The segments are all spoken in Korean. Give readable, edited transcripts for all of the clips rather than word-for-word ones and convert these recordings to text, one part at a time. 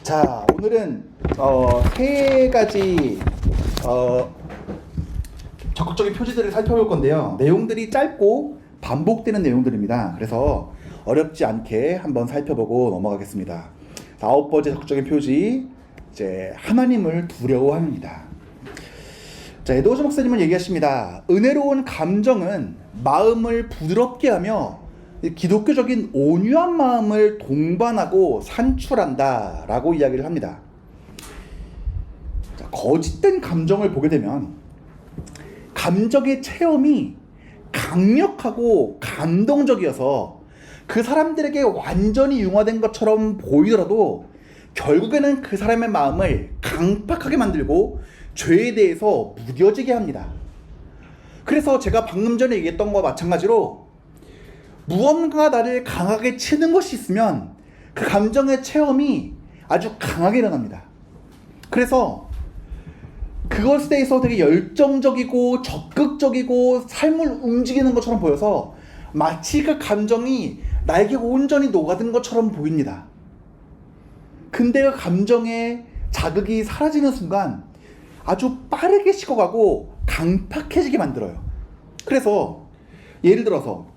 자, 오늘은 세 가지 적극적인 표지들을 살펴볼 건데요. 내용들이 짧고 반복되는 내용들입니다. 그래서 어렵지 않게 한번 살펴보고 넘어가겠습니다. 자, 9번째 적극적인 표지, 이제 하나님을 두려워합니다. 자, 에드워즈 목사님은 얘기하십니다. 은혜로운 감정은 마음을 부드럽게 하며 기독교적인 온유한 마음을 동반하고 산출한다 라고 이야기를 합니다. 자, 거짓된 감정을 보게 되면 감정의 체험이 강력하고 감동적이어서 그 사람들에게 완전히 융화된 것처럼 보이더라도 결국에는 그 사람의 마음을 강팍하게 만들고 죄에 대해서 무뎌지게 합니다. 그래서 제가 방금 전에 얘기했던 것과 마찬가지로 무언가 나를 강하게 치는 것이 있으면 그 감정의 체험이 아주 강하게 일어납니다. 그래서 그것에 대해서 되게 열정적이고 적극적이고 삶을 움직이는 것처럼 보여서 마치 그 감정이 나에게 온전히 녹아든 것처럼 보입니다. 근데 그 감정의 자극이 사라지는 순간 아주 빠르게 식어가고 강팍해지게 만들어요. 그래서 예를 들어서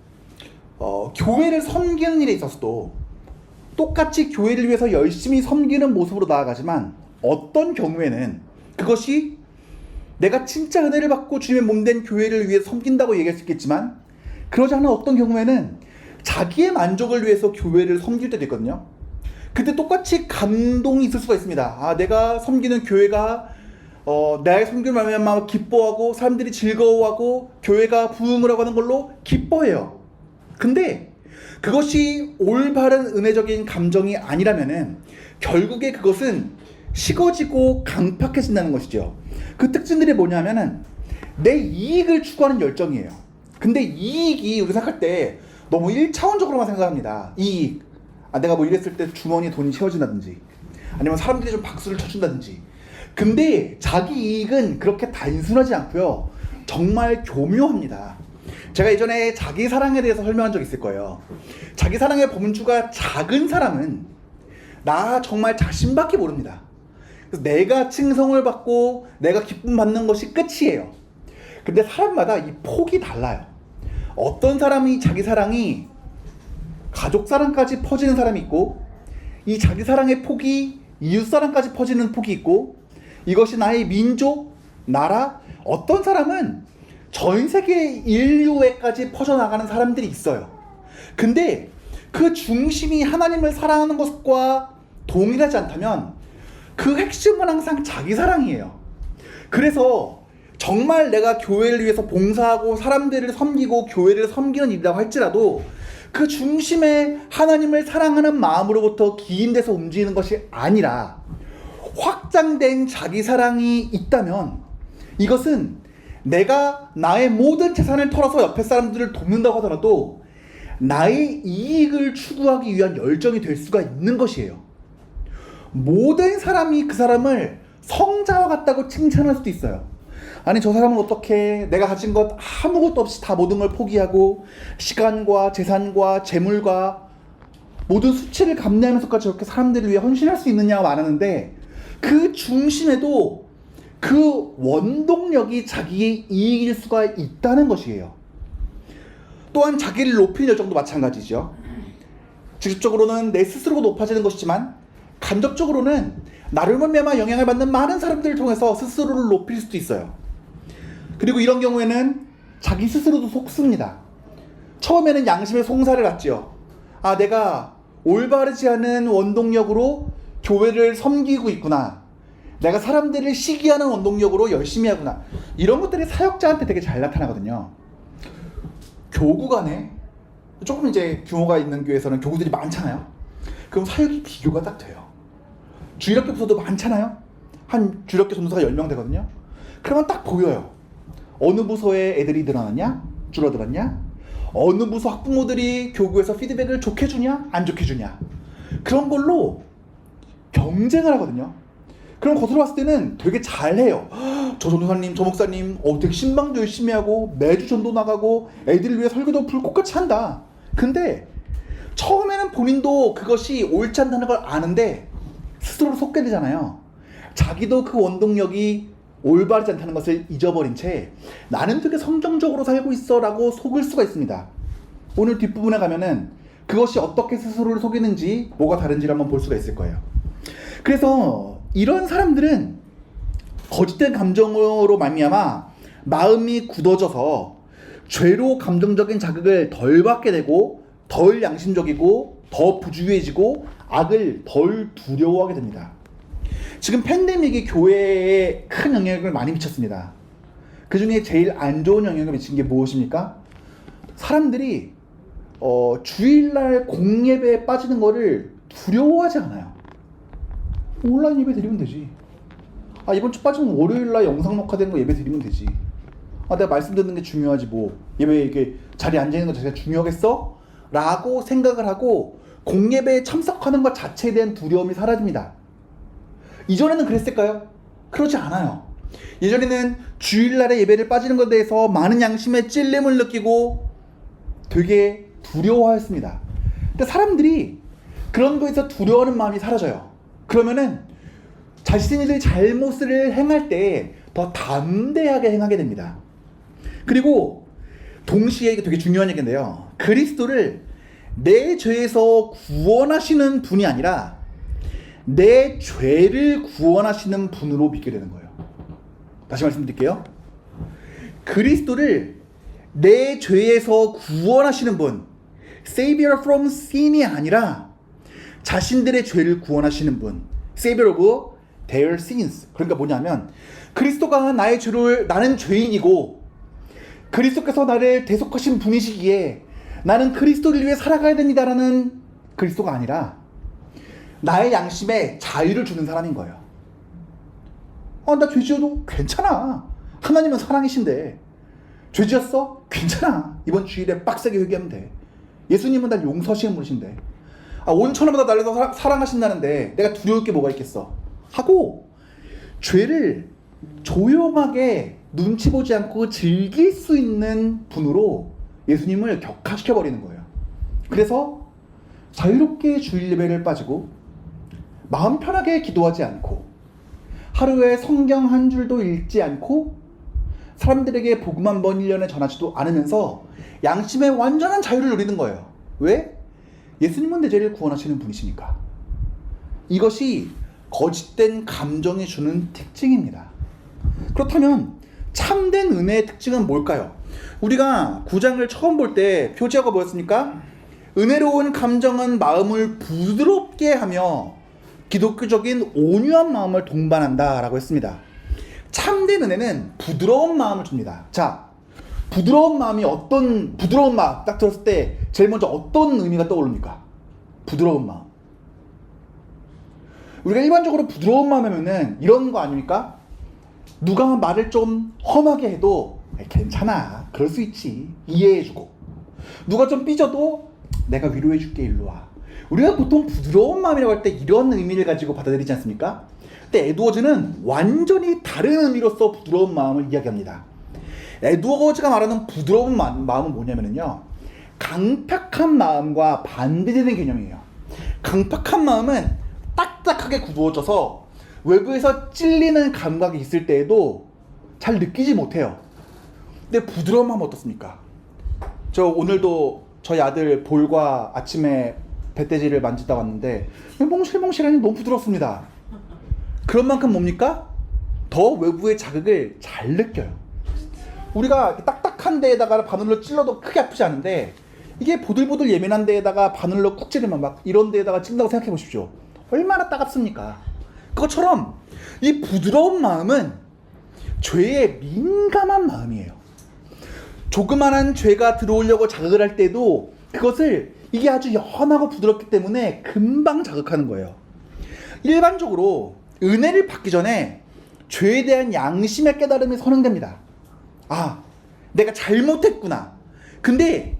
교회를 섬기는 일에 있어서도 똑같이 교회를 위해서 열심히 섬기는 모습으로 나아가지만 어떤 경우에는 그것이 내가 진짜 은혜를 받고 주님의 몸된 교회를 위해서 섬긴다고 얘기할 수 있겠지만 그러지 않은 어떤 경우에는 자기의 만족을 위해서 교회를 섬길 때도 있거든요. 그때 똑같이 감동이 있을 수가 있습니다. 아, 내가 섬기는 교회가 나의 섬김을 말미암아 기뻐하고 사람들이 즐거워하고 교회가 부흥을 하고 하는 걸로 기뻐해요. 근데 그것이 올바른 은혜적인 감정이 아니라면은 결국에 그것은 식어지고 강팍해진다는 것이죠. 그 특징들이 뭐냐면은 내 이익을 추구하는 열정이에요. 근데 이익이 우리가 생각할 때 너무 1차원적으로만 생각합니다. 이익. 아, 내가 뭐 이랬을 때 주머니에 돈이 채워진다든지 아니면 사람들이 좀 박수를 쳐준다든지. 근데 자기 이익은 그렇게 단순하지 않고요. 정말 교묘합니다. 제가 예전에 자기 사랑에 대해서 설명한 적 있을 거예요. 자기 사랑의 범주가 작은 사람은 나 정말 자신밖에 모릅니다. 그래서 내가 칭송을 받고 내가 기쁨 받는 것이 끝이에요. 근데 사람마다 이 폭이 달라요. 어떤 사람이 자기 사랑이 가족 사랑까지 퍼지는 사람이 있고 이 자기 사랑의 폭이 이웃 사랑까지 퍼지는 폭이 있고 이것이 나의 민족, 나라, 어떤 사람은 전 세계 인류에까지 퍼져나가는 사람들이 있어요. 근데 그 중심이 하나님을 사랑하는 것과 동일하지 않다면 그 핵심은 항상 자기 사랑이에요. 그래서 정말 내가 교회를 위해서 봉사하고 사람들을 섬기고 교회를 섬기는 일이라고 할지라도 그 중심에 하나님을 사랑하는 마음으로부터 기인돼서 움직이는 것이 아니라 확장된 자기 사랑이 있다면 이것은 내가 나의 모든 재산을 털어서 옆에 사람들을 돕는다고 하더라도 나의 이익을 추구하기 위한 열정이 될 수가 있는 것이에요. 모든 사람이 그 사람을 성자와 같다고 칭찬할 수도 있어요. 아니, 저 사람은 어떻게 내가 가진 것 아무것도 없이 다 모든 걸 포기하고 시간과 재산과 재물과 모든 수치를 감내하면서까지 저렇게 사람들을 위해 헌신할 수 있느냐고 말하는데 그 중심에도 그 원동력이 자기의 이익일 수가 있다는 것이에요. 또한 자기를 높이는 열정도 마찬가지죠. 직접적으로는 내 스스로가 높아지는 것이지만 간접적으로는 나를 말미암아 영향을 받는 많은 사람들을 통해서 스스로를 높일 수도 있어요. 그리고 이런 경우에는 자기 스스로도 속습니다. 처음에는 양심의 송사를 갖지요. 아, 내가 올바르지 않은 원동력으로 교회를 섬기고 있구나. 내가 사람들을 시기하는 원동력으로 열심히 하구나. 이런 것들이 사역자한테 되게 잘 나타나거든요. 교구 간에 조금 이제 규모가 있는 교회에서는 교구들이 많잖아요. 그럼 사역이 비교가 딱 돼요. 주일학교 부서도 많잖아요. 한 주일학교 전도사가 10명 되거든요. 그러면 딱 보여요. 어느 부서에 애들이 늘어났냐? 줄어들었냐? 어느 부서 학부모들이 교구에서 피드백을 좋게 주냐? 안 좋게 주냐? 그런 걸로 경쟁을 하거든요. 그럼 겉으로 봤을 때는 되게 잘해요. 저 전도사님, 저 목사님 되게 신방도 열심히 하고 매주 전도 나가고 애들을 위해 설교도 불꽃같이 한다. 근데 처음에는 본인도 그것이 옳지 않다는 걸 아는데 스스로를 속게 되잖아요. 자기도 그 원동력이 올바르지 않다는 것을 잊어버린 채 나는 되게 성경적으로 살고 있어 라고 속을 수가 있습니다. 오늘 뒷부분에 가면은 그것이 어떻게 스스로를 속이는지, 뭐가 다른지를 한번 볼 수가 있을 거예요. 그래서 이런 사람들은 거짓된 감정으로 말미암아 마음이 굳어져서 죄로 감정적인 자극을 덜 받게 되고 덜 양심적이고 더 부주의해지고 악을 덜 두려워하게 됩니다. 지금 팬데믹이 교회에 큰 영향을 많이 미쳤습니다. 그 중에 제일 안 좋은 영향을 미친 게 무엇입니까? 사람들이 주일날 공예배에 빠지는 거를 두려워하지 않아요. 온라인 예배 드리면 되지. 이번 주 빠지면 월요일날 영상 녹화되는 거 예배 드리면 되지. 내가 말씀 듣는 게 중요하지 뭐. 예배에 이렇게 자리에 앉아있는 것 자체가 중요하겠어? 라고 생각을 하고 공예배에 참석하는 것 자체에 대한 두려움이 사라집니다. 이전에는 그랬을까요? 그러지 않아요. 예전에는 주일날에 예배를 빠지는 것에 대해서 많은 양심의 찔림을 느끼고 되게 두려워했습니다. 근데 사람들이 그런 거에서 두려워하는 마음이 사라져요. 그러면은 자신들이 잘못을 행할 때 더 담대하게 행하게 됩니다. 그리고 동시에 이게 되게 중요한 얘기인데요. 그리스도를 내 죄에서 구원하시는 분이 아니라 내 죄를 구원하시는 분으로 믿게 되는 거예요. 다시 말씀드릴게요. 그리스도를 내 죄에서 구원하시는 분, Savior from sin이 아니라 자신들의 죄를 구원하시는 분, Savior of their sins. 그러니까 뭐냐면 그리스도가 나의 죄를, 나는 죄인이고 그리스도께서 나를 대속하신 분이시기에 나는 그리스도를 위해 살아가야 됩니다라는 그리스도가 아니라 나의 양심에 자유를 주는 사람인 거예요. 나 죄 지어도 괜찮아. 하나님은 사랑이신데. 죄 지었어? 괜찮아. 이번 주일에 빡세게 회개하면 돼. 예수님은 날 용서하시는 분이신데. 온 천하보다 나를 더 사랑하신다는데 내가 두려울 게 뭐가 있겠어. 하고 죄를 조용하게 눈치 보지 않고 즐길 수 있는 분으로 예수님을 격화시켜버리는 거예요. 그래서 자유롭게 주일 예배를 빠지고 마음 편하게 기도하지 않고 하루에 성경 한 줄도 읽지 않고 사람들에게 복음 한 번 1년에 전하지도 않으면서 양심의 완전한 자유를 누리는 거예요. 왜? 예수님은 내 죄를 구원하시는 분이시니까. 이것이 거짓된 감정이 주는 특징입니다. 그렇다면 참된 은혜의 특징은 뭘까요? 우리가 9장을 처음 볼 때 표지어가 뭐였습니까? 은혜로운 감정은 마음을 부드럽게 하며 기독교적인 온유한 마음을 동반한다 라고 했습니다. 참된 은혜는 부드러운 마음을 줍니다. 자, 부드러운 마음이 부드러운 마음 딱 들었을 때 제일 먼저 어떤 의미가 떠오릅니까? 부드러운 마음. 우리가 일반적으로 부드러운 마음 하면은 이런 거 아닙니까? 누가 말을 좀 험하게 해도 괜찮아, 그럴 수 있지, 이해해주고, 누가 좀 삐져도 내가 위로해줄게, 일로 와. 우리가 보통 부드러운 마음이라고 할 때 이런 의미를 가지고 받아들이지 않습니까? 근데 에드워즈는 완전히 다른 의미로서 부드러운 마음을 이야기합니다. 에드워즈가 말하는 부드러운 마음은 뭐냐면요, 강팍한 마음과 반대되는 개념이에요. 강팍한 마음은 딱딱하게 굳어져서 외부에서 찔리는 감각이 있을 때에도 잘 느끼지 못해요. 근데 부드러운 마음은 어떻습니까? 저 오늘도 저희 아들 볼과 아침에 배돼지를 만지다 왔는데 몽실몽실하니 너무 부드럽습니다. 그런 만큼 뭡니까? 더 외부의 자극을 잘 느껴요. 우리가 딱딱한 데에다가 바늘로 찔러도 크게 아프지 않은데 이게 보들보들 예민한 데에다가 바늘로 쿡 찌르면 막 이런 데에다가 찔린다고 생각해 보십시오. 얼마나 따갑습니까? 그것처럼 이 부드러운 마음은 죄에 민감한 마음이에요. 조그만한 죄가 들어오려고 자극을 할 때도 그것을 이게 아주 연하고 부드럽기 때문에 금방 자극하는 거예요. 일반적으로 은혜를 받기 전에 죄에 대한 양심의 깨달음이 선행됩니다. 내가 잘못했구나. 근데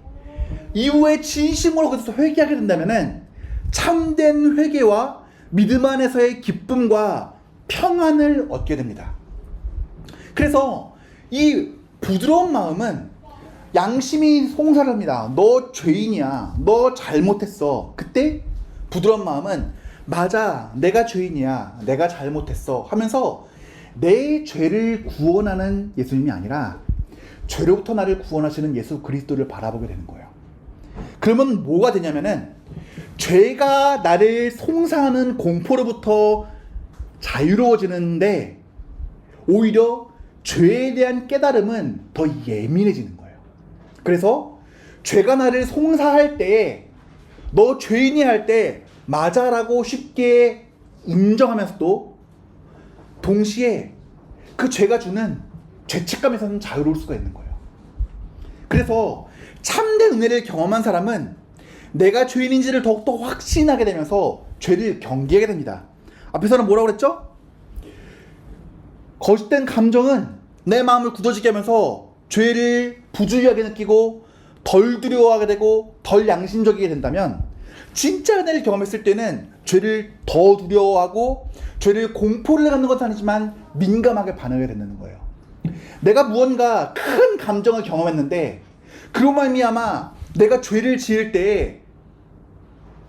이후에 진심으로 그래서 회개하게 된다면은 참된 회개와 믿음 안에서의 기쁨과 평안을 얻게 됩니다. 그래서 이 부드러운 마음은 양심이 송사를 합니다. 너 죄인이야. 너 잘못했어. 그때 부드러운 마음은 맞아, 내가 죄인이야, 내가 잘못했어 하면서 내 죄를 구원하는 예수님이 아니라 죄로부터 나를 구원하시는 예수 그리스도를 바라보게 되는 거예요. 그러면 뭐가 되냐면은 죄가 나를 송사하는 공포로부터 자유로워지는데 오히려 죄에 대한 깨달음은 더 예민해지는 거예요. 그래서 죄가 나를 송사할 때에 너 죄인이 할 때 맞아라고 쉽게 인정하면서도 동시에 그 죄가 주는 죄책감에서는 자유로울 수가 있는 거예요. 그래서 참된 은혜를 경험한 사람은 내가 죄인인지를 더욱더 확신하게 되면서 죄를 경계하게 됩니다. 앞에서는 뭐라고 그랬죠? 거짓된 감정은 내 마음을 굳어지게 하면서 죄를 부주의하게 느끼고 덜 두려워하게 되고 덜 양심적이게 된다면 진짜 은혜를 경험했을 때는 죄를 더 두려워하고 죄를 공포를 갖는 것은 아니지만 민감하게 반응하게 된다는 거예요. 내가 무언가 큰 감정을 경험했는데 그로 말미암아 내가 죄를 지을 때에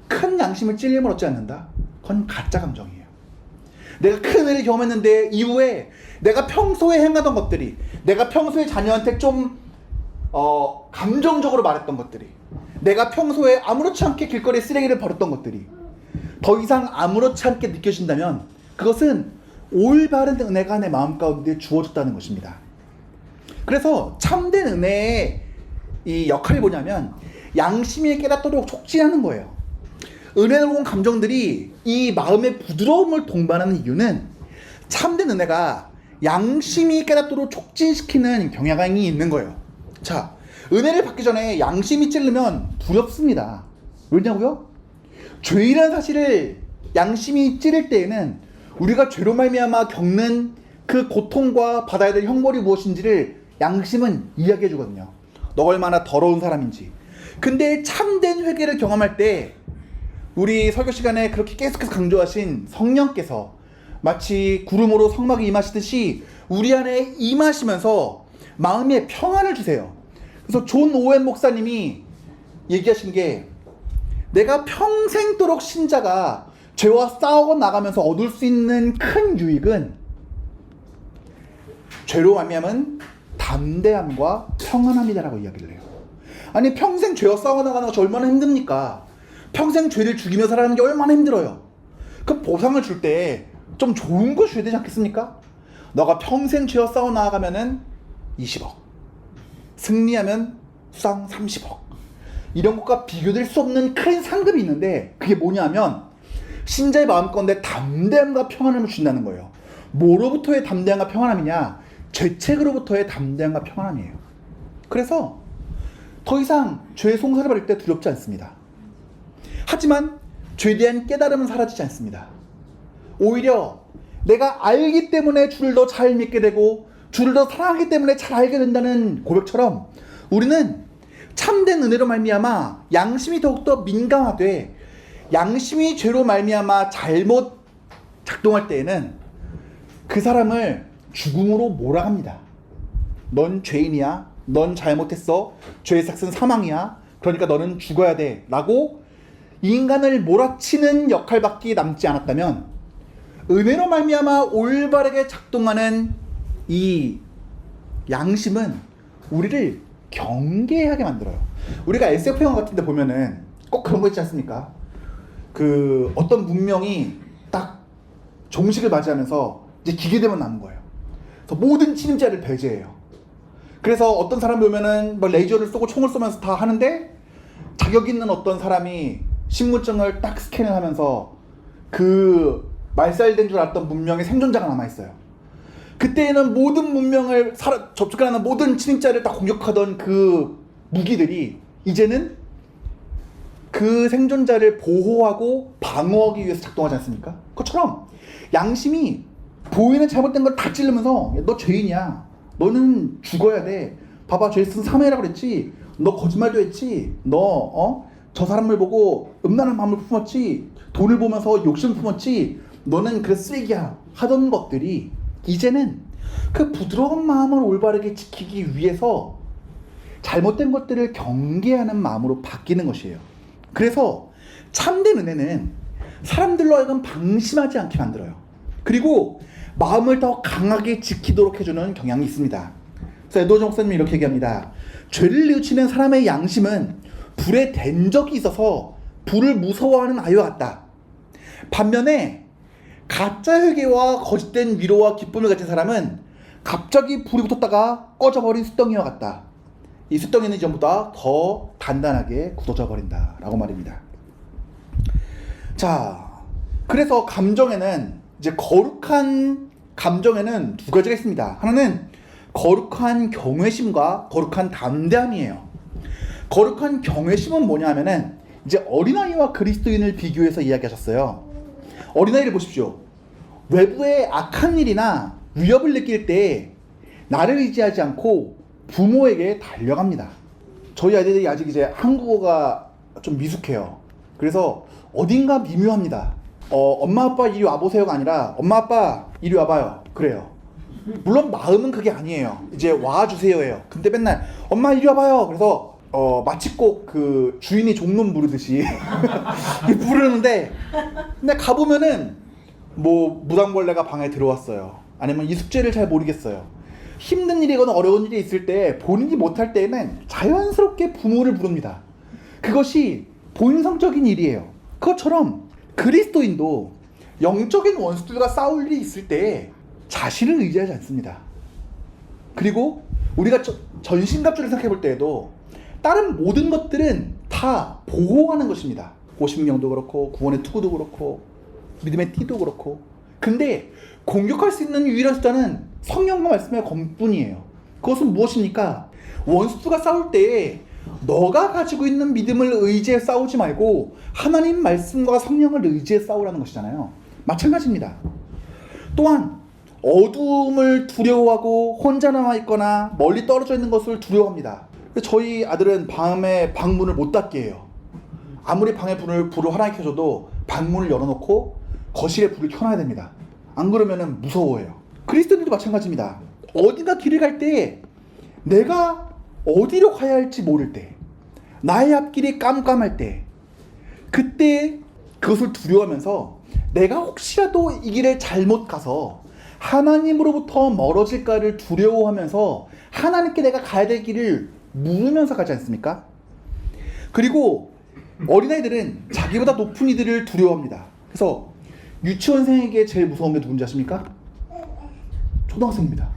큰 양심을 찔림을 얻지 않는다? 그건 가짜 감정이에요. 내가 큰 은혜를 경험했는데 이후에 내가 평소에 행하던 것들이, 내가 평소에 자녀한테 좀 감정적으로 말했던 것들이, 내가 평소에 아무렇지 않게 길거리에 쓰레기를 버렸던 것들이 더 이상 아무렇지 않게 느껴진다면 그것은 올바른 은혜가 내 마음 가운데 주어졌다는 것입니다. 그래서 참된 은혜의 이 역할이 뭐냐면 양심이 깨닫도록 촉진하는 거예요. 은혜로운 감정들이 이 마음의 부드러움을 동반하는 이유는 참된 은혜가 양심이 깨닫도록 촉진시키는 경향이 있는 거예요. 자, 은혜를 받기 전에 양심이 찔르면 두렵습니다. 왜냐고요? 죄라는 사실을 양심이 찌를 때에는 우리가 죄로 말미암아 겪는 그 고통과 받아야 될 형벌이 무엇인지를 양심은 이야기해 주거든요. 너가 얼마나 더러운 사람인지. 근데 참된 회개를 경험할 때 우리 설교 시간에 그렇게 계속해서 강조하신 성령께서 마치 구름으로 성막에 임하시듯이 우리 안에 임하시면서 마음에 평안을 주세요. 그래서 존 오웬 목사님이 얘기하신 게 내가 평생도록 신자가 죄와 싸워 나가면서 얻을 수 있는 큰 유익은 죄로 말미암은 담대함과 평안함이다라고 이야기를 해요. 아니 평생 죄와 싸워 나가는 것이 얼마나 힘듭니까? 평생 죄를 죽이며 살아가는 게 얼마나 힘들어요. 그 보상을 줄 때 좀 좋은 거 줘야 되지 않겠습니까? 너가 평생 죄와 싸워 나가면은 20억, 승리하면 수상 30억, 이런 것과 비교될 수 없는 큰 상급이 있는데 그게 뭐냐면 신자의 마음 가운데 담대함과 평안함을 준다는 거예요. 뭐로부터의 담대함과 평안함이냐? 죄책으로부터의 담대함과 평안함이에요. 그래서 더 이상 죄의 송사를 받을 때 두렵지 않습니다. 하지만 죄에 대한 깨달음은 사라지지 않습니다. 오히려 내가 알기 때문에 주를 더 잘 믿게 되고 주를 더 사랑하기 때문에 잘 알게 된다는 고백처럼 우리는 참된 은혜로 말미암아 양심이 더욱더 민감하되 양심이 죄로 말미암아 잘못 작동할 때에는 그 사람을 죽음으로 몰아갑니다. 넌 죄인이야. 넌 잘못했어. 죄의 삭은 사망이야. 그러니까 너는 죽어야 돼. 라고 인간을 몰아치는 역할밖에 남지 않았다면 은혜로 말미암아 올바르게 작동하는 이 양심은 우리를 경계하게 만들어요. 우리가 SF 영화 같은 데 보면은 꼭 그런 거 있지 않습니까? 그 어떤 문명이 딱 종식을 맞이하면서 이제 기계대만 남은 거예요. 그래서 모든 침입자를 배제해요. 그래서 어떤 사람이 오면은 뭐 레이저를 쏘고 총을 쏘면서 다 하는데 자격 있는 어떤 사람이 신분증을 딱 스캔을 하면서 그 말살된 줄 알았던 문명의 생존자가 남아있어요. 그때는 모든 문명을 접촉하는 모든 침입자를 다 공격하던 그 무기들이 이제는 그 생존자를 보호하고 방어하기 위해서 작동하지 않습니까? 그것처럼 양심이 보이는 잘못된 걸 다 찌르면서 너 죄인이야. 너는 죽어야 돼. 봐봐 죄는 사망이라고 그랬지. 너 거짓말도 했지. 너 저 사람을 보고 음란한 마음을 품었지. 돈을 보면서 욕심을 품었지. 너는 그래 쓰레기야. 하던 것들이 이제는 그 부드러운 마음을 올바르게 지키기 위해서 잘못된 것들을 경계하는 마음으로 바뀌는 것이에요. 그래서 참된 은혜는 사람들로 하여금 방심하지 않게 만들어요. 그리고 마음을 더 강하게 지키도록 해주는 경향이 있습니다. 그래서 에드워즈 목사님이 이렇게 얘기합니다. 죄를 뉘우치는 사람의 양심은 불에 댄 적이 있어서 불을 무서워하는 아이와 같다. 반면에 가짜 회개와 거짓된 위로와 기쁨을 가진 사람은 갑자기 불이 붙었다가 꺼져버린 숯덩이와 같다. 이 숯덩이는 이전보다 더 단단하게 굳어져 버린다 라고 말입니다. 자, 그래서 감정에는 이제 거룩한 감정에는 두 가지가 있습니다. 하나는 거룩한 경외심과 거룩한 담대함이에요. 거룩한 경외심은 뭐냐 하면은 이제 어린아이와 그리스도인을 비교해서 이야기하셨어요. 어린아이를 보십시오. 외부의 악한 일이나 위협을 느낄 때 나를 의지하지 않고 부모에게 달려갑니다. 저희 아이들이 아직 이제 한국어가 좀 미숙해요. 그래서 어딘가 미묘합니다. 엄마 아빠 이리 와보세요가 아니라 엄마 아빠 이리 와봐요. 그래요. 물론 마음은 그게 아니에요. 이제 와주세요예요. 근데 맨날 엄마 이리 와봐요. 그래서 마치 꼭 그 주인이 종론 부르듯이 부르는데 근데 가보면은 뭐 무당벌레가 방에 들어왔어요. 아니면 이 숙제를 잘 모르겠어요. 힘든 일이거나 어려운 일이 있을 때 본인이 못할 때에는 자연스럽게 부모를 부릅니다. 그것이 본성적인 일이에요. 그것처럼 그리스도인도 영적인 원수들과 싸울 일이 있을 때 자신을 의지하지 않습니다. 그리고 우리가 전신갑주를 생각해 볼 때에도 다른 모든 것들은 다 보호하는 것입니다. 호신경도 그렇고 구원의 투구도 그렇고 믿음의 띠도 그렇고. 근데 공격할 수 있는 유일한 수단은 성령과 말씀의 검뿐이에요. 그것은 무엇입니까? 원수가 싸울 때에 너가 가지고 있는 믿음을 의지해 싸우지 말고 하나님 말씀과 성령을 의지해 싸우라는 것이잖아요. 마찬가지입니다. 또한 어두움을 두려워하고 혼자 남아있거나 멀리 떨어져 있는 것을 두려워합니다. 저희 아들은 밤에 방문을 못 닫게 해요. 아무리 방에 불을 환하게 켜줘도 방문을 열어놓고 거실에 불을 켜놔야 됩니다. 안 그러면 무서워해요. 그리스도인들도 마찬가지입니다. 어딘가 길을 갈 때 내가 어디로 가야 할지 모를 때, 나의 앞길이 깜깜할 때, 그때 그것을 두려워하면서 내가 혹시라도 이 길에 잘못 가서 하나님으로부터 멀어질까를 두려워하면서 하나님께 내가 가야 될 길을 물으면서 가지 않습니까? 그리고 어린아이들은 자기보다 높은 이들을 두려워합니다. 그래서 유치원생에게 제일 무서운 게 누군지 아십니까? 초등학생입니다.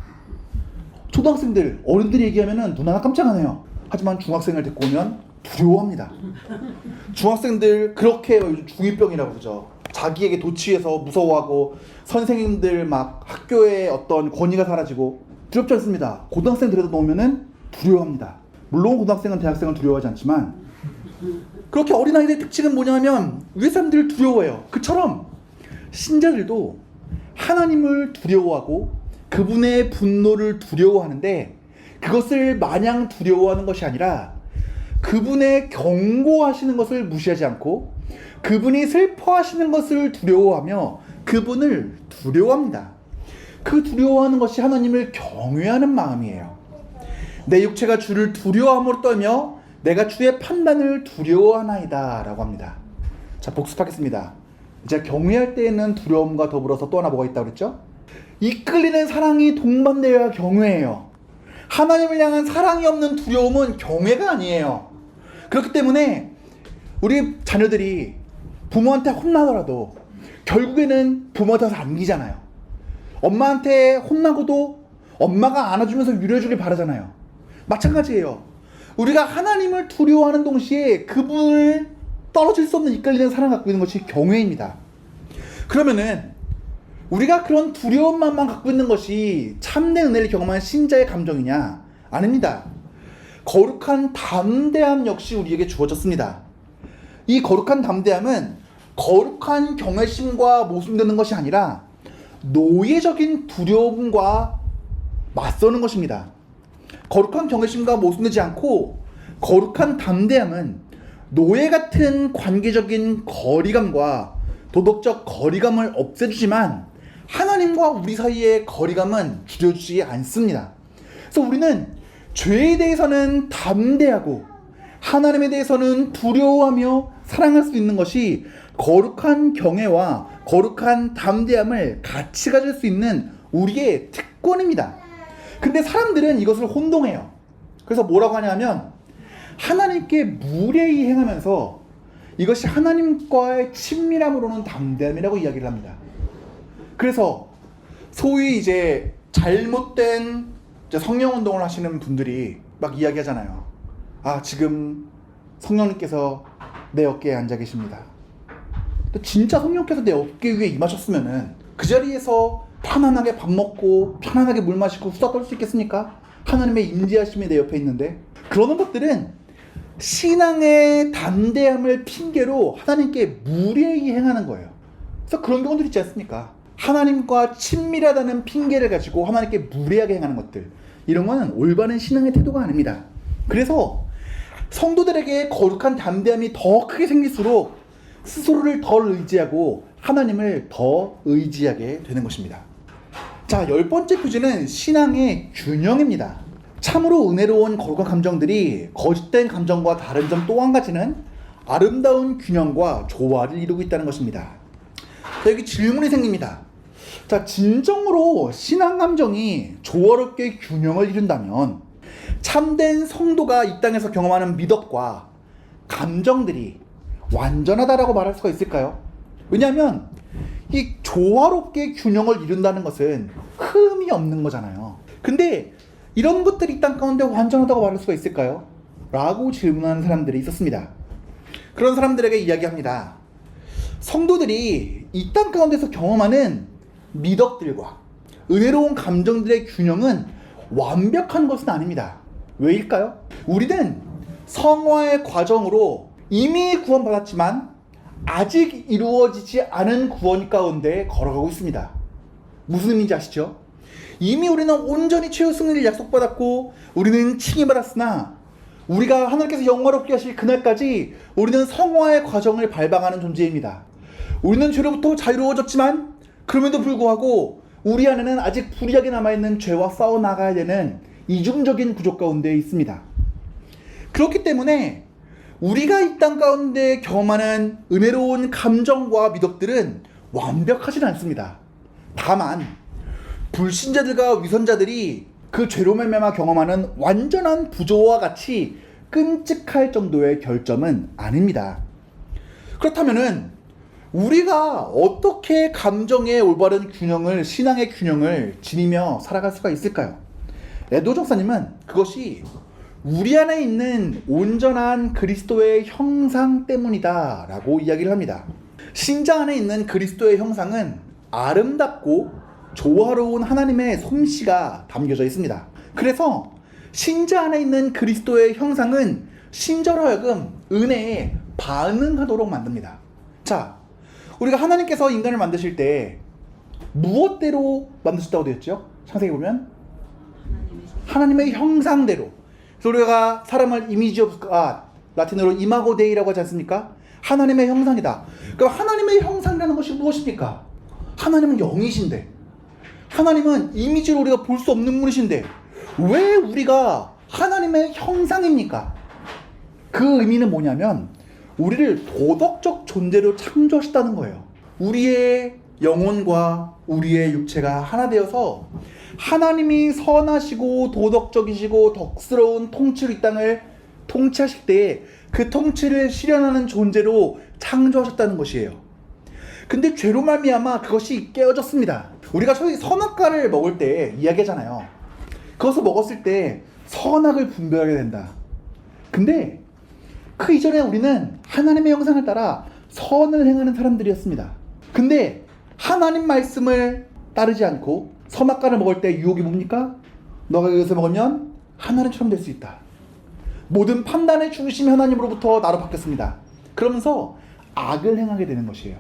초등학생들, 어른들이 얘기하면 눈 하나 깜짝 안 해요. 하지만 중학생을 데리고 오면 두려워합니다. 중학생들 그렇게 요즘 중2병이라고 그러죠. 자기에게 도취해서 무서워하고 선생님들 막 학교에 어떤 권위가 사라지고 두렵지 않습니다. 고등학생들에도 놓으면 두려워합니다. 물론 고등학생은 대학생을 두려워하지 않지만 그렇게 어린아이들의 특징은 뭐냐면 위에 사람들을 두려워해요. 그처럼 신자들도 하나님을 두려워하고 그분의 분노를 두려워하는데 그것을 마냥 두려워하는 것이 아니라 그분의 경고하시는 것을 무시하지 않고 그분이 슬퍼하시는 것을 두려워하며 그분을 두려워합니다. 그 두려워하는 것이 하나님을 경외하는 마음이에요. 내 육체가 주를 두려워함으로 떨며 내가 주의 판단을 두려워하나이다 라고 합니다. 자, 복습하겠습니다. 이제 경외할 때에는 두려움과 더불어서 또 하나 뭐가 있다고 그랬죠? 이끌리는 사랑이 동반되어야 경외예요. 하나님을 향한 사랑이 없는 두려움은 경외가 아니에요. 그렇기 때문에 우리 자녀들이 부모한테 혼나더라도 결국에는 부모한테 와서 안기잖아요. 엄마한테 혼나고도 엄마가 안아주면서 위로해주길 바라잖아요. 마찬가지예요. 우리가 하나님을 두려워하는 동시에 그분을 떨어질 수 없는 이끌리는 사랑을 갖고 있는 것이 경외입니다. 그러면은 우리가 그런 두려운 마음만 갖고 있는 것이 참된 은혜를 경험한 신자의 감정이냐? 아닙니다. 거룩한 담대함 역시 우리에게 주어졌습니다. 이 거룩한 담대함은 거룩한 경외심과 모순되는 것이 아니라 노예적인 두려움과 맞서는 것입니다. 거룩한 경외심과 모순되지 않고 거룩한 담대함은 노예 같은 관계적인 거리감과 도덕적 거리감을 없애주지만 하나님과 우리 사이의 거리감은 줄여주지 않습니다. 그래서 우리는 죄에 대해서는 담대하고 하나님에 대해서는 두려워하며 사랑할 수 있는 것이 거룩한 경외와 거룩한 담대함을 같이 가질 수 있는 우리의 특권입니다. 근데 사람들은 이것을 혼동해요. 그래서 뭐라고 하냐면 하나님께 무례히 행하면서 이것이 하나님과의 친밀함으로는 담대함이라고 이야기를 합니다. 그래서 소위 이제 잘못된 성령 운동을 하시는 분들이 막 이야기하잖아요. 아, 지금 성령님께서 내 어깨에 앉아 계십니다. 진짜 성령께서 내 어깨 위에 임하셨으면은 그 자리에서 편안하게 밥 먹고 편안하게 물 마시고 수다 떨 수 있겠습니까? 하나님의 임재하심이 내 옆에 있는데. 그러는 것들은 신앙의 담대함을 핑계로 하나님께 무례히 행하는 거예요. 그래서 그런 경우들 있지 않습니까? 하나님과 친밀하다는 핑계를 가지고 하나님께 무례하게 행하는 것들, 이런 거는 올바른 신앙의 태도가 아닙니다. 그래서 성도들에게 거룩한 담대함이 더 크게 생길수록 스스로를 덜 의지하고 하나님을 더 의지하게 되는 것입니다. 자, 10번째 표지는 신앙의 균형입니다. 참으로 은혜로운 거룩한 감정들이 거짓된 감정과 다른 점 또 한 가지는 아름다운 균형과 조화를 이루고 있다는 것입니다. 자, 여기 질문이 생깁니다. 자, 진정으로 신앙 감정이 조화롭게 균형을 이룬다면 참된 성도가 이 땅에서 경험하는 미덕과 감정들이 완전하다라고 말할 수가 있을까요? 왜냐하면 이 조화롭게 균형을 이룬다는 것은 흠이 없는 거잖아요. 근데 이런 것들이 이 땅 가운데 완전하다고 말할 수가 있을까요? 라고 질문하는 사람들이 있었습니다. 그런 사람들에게 이야기합니다. 성도들이 이 땅 가운데서 경험하는 미덕들과 은혜로운 감정들의 균형은 완벽한 것은 아닙니다. 왜일까요? 우리는 성화의 과정으로 이미 구원받았지만 아직 이루어지지 않은 구원 가운데 걸어가고 있습니다. 무슨 의미인지 아시죠? 이미 우리는 온전히 최후 승리를 약속받았고 우리는 칭의받았으나 우리가 하나님께서 영화롭게 하실 그날까지 우리는 성화의 과정을 밟아가는 존재입니다. 우리는 죄로부터 자유로워졌지만 그럼에도 불구하고 우리 안에는 아직 불이하게 남아있는 죄와 싸워나가야 되는 이중적인 구조 가운데 있습니다. 그렇기 때문에 우리가 이 땅 가운데 경험하는 은혜로운 감정과 미덕들은 완벽하진 않습니다. 다만 불신자들과 위선자들이 그 죄로 말미암아 경험하는 완전한 부조와 같이 끔찍할 정도의 결점은 아닙니다. 그렇다면은 우리가 어떻게 감정의 올바른 균형을, 신앙의 균형을 지니며 살아갈 수가 있을까요? 레도 전사님은 그것이 우리 안에 있는 온전한 그리스도의 형상 때문이다 라고 이야기를 합니다. 신자 안에 있는 그리스도의 형상은 아름답고 조화로운 하나님의 솜씨가 담겨져 있습니다. 그래서 신자 안에 있는 그리스도의 형상은 신자로 하여금 은혜에 반응하도록 만듭니다. 자, 우리가 하나님께서 인간을 만드실 때 무엇대로 만드셨다고 되었죠? 창세기 보면 하나님의 형상대로. 그래서 우리가 사람을 이미지 오브 라틴어로 이마고 데이라고 하지 않습니까? 하나님의 형상이다. 그럼 하나님의 형상이라는 것이 무엇입니까? 하나님은 영이신데, 하나님은 이미지로 우리가 볼 수 없는 분이신데 왜 우리가 하나님의 형상입니까? 그 의미는 뭐냐면 우리를 도덕적 존재로 창조하셨다는 거예요. 우리의 영혼과 우리의 육체가 하나 되어서 하나님이 선하시고 도덕적이시고 덕스러운 통치로 이 땅을 통치하실 때 그 통치를 실현하는 존재로 창조하셨다는 것이에요. 근데 죄로 말미암아 그것이 깨어졌습니다. 우리가 소위 선악과를 먹을 때 이야기하잖아요. 그것을 먹었을 때 선악을 분별하게 된다. 근데 그 이전에 우리는 하나님의 형상을 따라 선을 행하는 사람들이었습니다. 근데 하나님 말씀을 따르지 않고 선악과를 먹을 때 유혹이 뭡니까? 너가 이것을 먹으면 하나님처럼 될 수 있다. 모든 판단의 중심이 하나님으로부터 나로 바뀌었습니다. 그러면서 악을 행하게 되는 것이에요.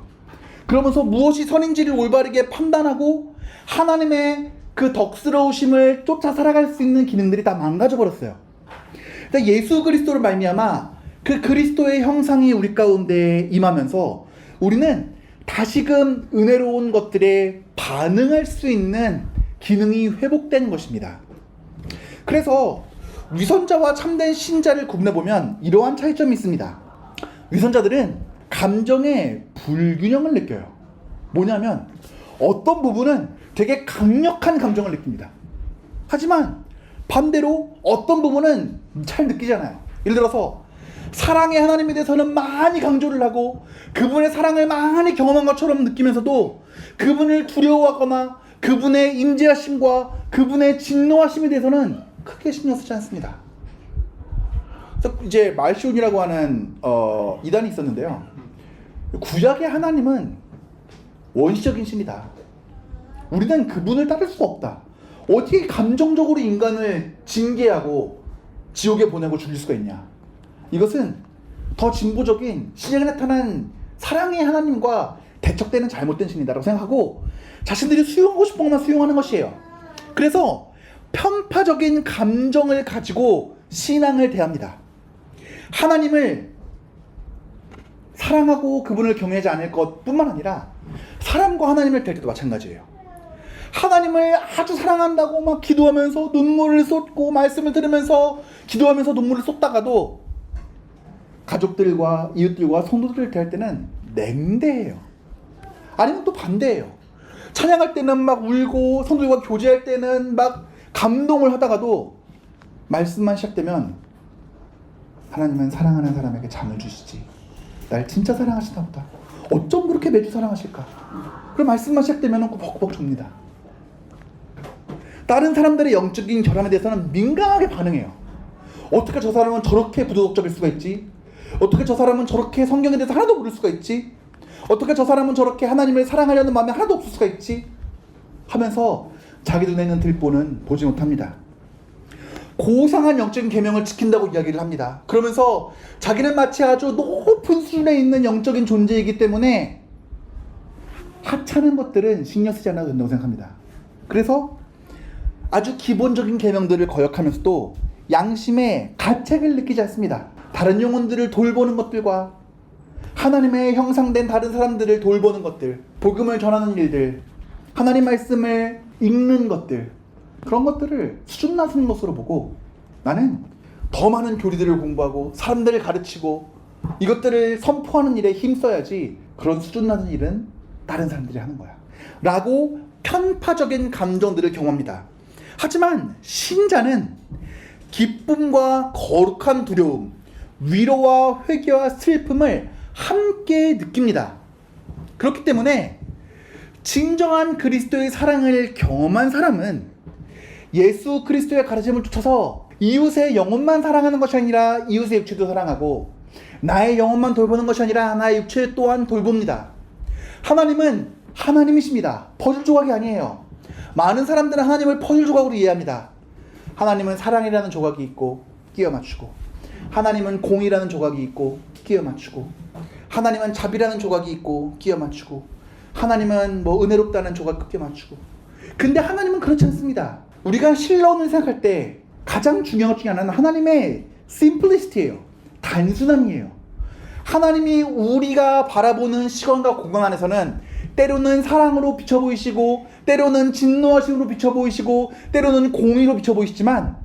그러면서 무엇이 선인지를 올바르게 판단하고 하나님의 그 덕스러우심을 쫓아 살아갈 수 있는 기능들이 다 망가져 버렸어요. 그러니까 예수 그리스도를 말미암아 그 그리스도의 형상이 우리 가운데 임하면서 우리는 다시금 은혜로운 것들에 반응할 수 있는 기능이 회복된 것입니다. 그래서 위선자와 참된 신자를 구분해보면 이러한 차이점이 있습니다. 위선자들은 감정의 불균형을 느껴요. 뭐냐면 어떤 부분은 되게 강력한 감정을 느낍니다. 하지만 반대로 어떤 부분은 잘 느끼잖아요. 예를 들어서 사랑의 하나님에 대해서는 많이 강조를 하고 그분의 사랑을 많이 경험한 것처럼 느끼면서도 그분을 두려워하거나 그분의 임재하심과 그분의 진노하심에 대해서는 크게 신경 쓰지 않습니다. 그래서 이제 말시온이라고 하는 이단이 있었는데요. 구약의 하나님은 원시적인 신이다. 우리는 그분을 따를 수가 없다. 어떻게 감정적으로 인간을 징계하고 지옥에 보내고 죽일 수가 있냐. 이것은 더 진보적인 신약에 나타난 사랑의 하나님과 대척되는 잘못된 신이다라고 생각하고 자신들이 수용하고 싶은 것만 수용하는 것이에요. 그래서 편파적인 감정을 가지고 신앙을 대합니다. 하나님을 사랑하고 그분을 경외하지 않을 것뿐만 아니라 사람과 하나님을 댈 때도 마찬가지예요. 하나님을 아주 사랑한다고 막 기도하면서 눈물을 쏟고 말씀을 들으면서 기도하면서 눈물을 쏟다가도 가족들과 이웃들과 성도들을 대할 때는 냉대해요. 아니면 또 반대예요. 찬양할 때는 막 울고 성도들과 교제할 때는 막 감동을 하다가도 말씀만 시작되면 하나님은 사랑하는 사람에게 잠을 주시지. 날 진짜 사랑하시나 보다. 어쩜 그렇게 매주 사랑하실까? 그럼 말씀만 시작되면 꾸벅꾸벅 줍니다. 다른 사람들의 영적인 결함에 대해서는 민감하게 반응해요. 어떻게 저 사람은 저렇게 부도덕적일 수가 있지? 어떻게 저 사람은 저렇게 성경에 대해서 하나도 모를 수가 있지? 어떻게 저 사람은 저렇게 하나님을 사랑하려는 마음이 하나도 없을 수가 있지? 하면서 자기 눈에 있는 들보는 보지 못합니다. 고상한 영적인 계명을 지킨다고 이야기를 합니다. 그러면서 자기는 마치 아주 높은 수준에 있는 영적인 존재이기 때문에 하찮은 것들은 신경 쓰지 않아도 된다고 생각합니다. 그래서 아주 기본적인 계명들을 거역하면서도 양심의 가책을 느끼지 않습니다. 다른 영혼들을 돌보는 것들과 하나님의 형상된 다른 사람들을 돌보는 것들, 복음을 전하는 일들, 하나님 말씀을 읽는 것들, 그런 것들을 수준 낮은 것으로 보고 나는 더 많은 교리들을 공부하고 사람들을 가르치고 이것들을 선포하는 일에 힘써야지 그런 수준 낮은 일은 다른 사람들이 하는 거야 라고 편파적인 감정들을 경험합니다. 하지만 신자는 기쁨과 거룩한 두려움, 위로와 회개와 슬픔을 함께 느낍니다. 그렇기 때문에 진정한 그리스도의 사랑을 경험한 사람은 예수 그리스도의 가르침을 쫓아서 이웃의 영혼만 사랑하는 것이 아니라 이웃의 육체도 사랑하고 나의 영혼만 돌보는 것이 아니라 나의 육체 또한 돌봅니다. 하나님은 하나님이십니다. 퍼즐 조각이 아니에요. 많은 사람들은 하나님을 퍼즐 조각으로 이해합니다. 하나님은 사랑이라는 조각이 있고 끼워 맞추고, 하나님은 공의라는 조각이 있고 끼워 맞추고, 하나님은 자비라는 조각이 있고 끼워 맞추고, 하나님은 뭐 은혜롭다는 조각 끼워 맞추고. 근데 하나님은 그렇지 않습니다. 우리가 신론을 생각할 때 가장 중요한 것 중에 하나는 하나님의 심플리시티예요. 단순함이에요. 하나님이 우리가 바라보는 시간과 공간 안에서는 때로는 사랑으로 비춰 보이시고, 때로는 진노하심으로 비춰 보이시고, 때로는 공의로 비춰 보이시지만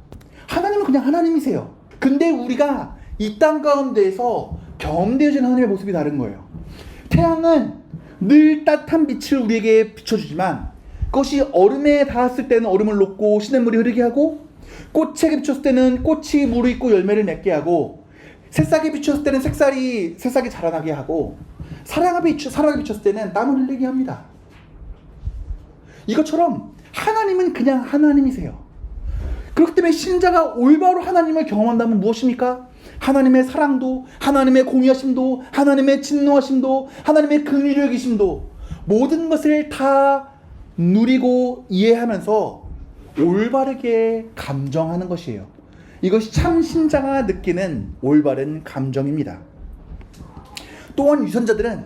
하나님은 그냥 하나님이세요. 근데 우리가 이 땅 가운데에서 경험되어지는 하나님의 모습이 다른 거예요. 태양은 늘 따뜻한 빛을 우리에게 비춰주지만 그것이 얼음에 닿았을 때는 얼음을 녹고 시냇물이 흐르게 하고, 꽃에 비쳤을 때는 꽃이 물을 잇고 열매를 맺게 하고, 새싹에 비쳤을 때는 새싹이 자라나게 하고, 사랑에 비쳤을 때는 땀을 흘리게 합니다. 이것처럼 하나님은 그냥 하나님이세요. 그렇기 때문에 신자가 올바로 하나님을 경험한다면 무엇입니까? 하나님의 사랑도, 하나님의 공의하심도, 하나님의 진노하심도, 하나님의 긍휼히 여기심도 모든 것을 다 누리고 이해하면서 올바르게 감정하는 것이에요. 이것이 참 신자가 느끼는 올바른 감정입니다. 또한 유선자들은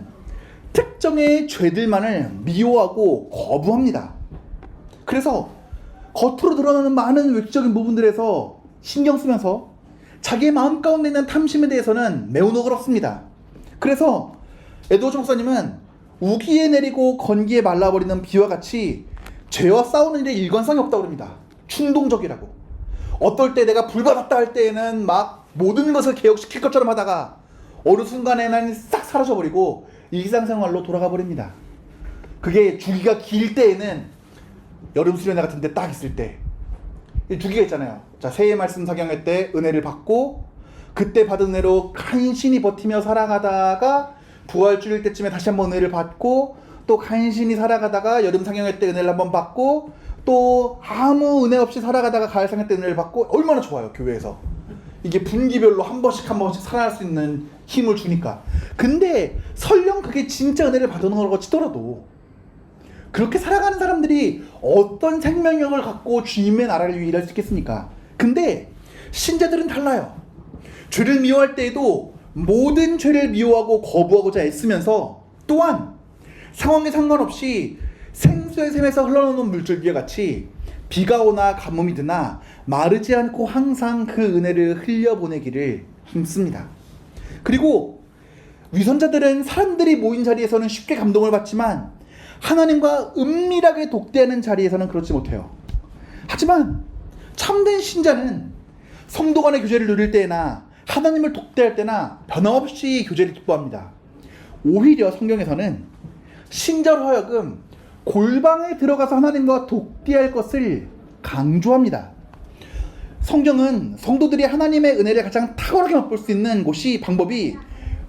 특정의 죄들만을 미워하고 거부합니다. 그래서 겉으로 드러나는 많은 외적인 부분들에서 신경 쓰면서 자기의 마음 가운데 있는 탐심에 대해서는 매우 너그럽습니다. 그래서 에드워즈 목사님은 우기에 내리고 건기에 말라버리는 비와 같이 죄와 싸우는 일에 일관성이 없다고 합니다. 충동적이라고. 어떨 때 내가 불받았다 할 때에는 막 모든 것을 개혁시킬 것처럼 하다가 어느 순간에는 싹 사라져버리고 일상생활로 돌아가 버립니다. 그게 주기가 길 때에는 여름 수련회 같은 데 딱 있을 때 주기가 있잖아요. 자, 새해 말씀 사경회 때 은혜를 받고 그때 받은 은혜로 간신히 버티며 살아가다가 부활주일 때쯤에 다시 한번 은혜를 받고 또 간신히 살아가다가 여름 상경회 때 은혜를 한번 받고 또 아무 은혜 없이 살아가다가 가을 상경회 때 은혜를 받고 얼마나 좋아요. 교회에서 이게 분기별로 한 번씩 살아날 수 있는 힘을 주니까. 근데 설령 그게 진짜 은혜를 받는 거라고 치더라도 그렇게 살아가는 사람들이 어떤 생명력을 갖고 주님의 나라를 위해 일할 수 있겠습니까? 근데 신자들은 달라요. 죄를 미워할 때에도 모든 죄를 미워하고 거부하고자 애쓰면서 또한 상황에 상관없이 생수의 샘에서 흘러나오는 물줄기와 같이 비가 오나 가뭄이 드나 마르지 않고 항상 그 은혜를 흘려보내기를 힘씁니다. 그리고 위선자들은 사람들이 모인 자리에서는 쉽게 감동을 받지만 하나님과 은밀하게 독대하는 자리에서는 그렇지 못해요. 하지만 참된 신자는 성도 간의 교제를 누릴 때나 하나님을 독대할 때나 변함없이 교제를 기뻐합니다. 오히려 성경에서는 신자로 하여금 골방에 들어가서 하나님과 독대할 것을 강조합니다. 성경은 성도들이 하나님의 은혜를 가장 탁월하게 맛볼 수 있는 방법이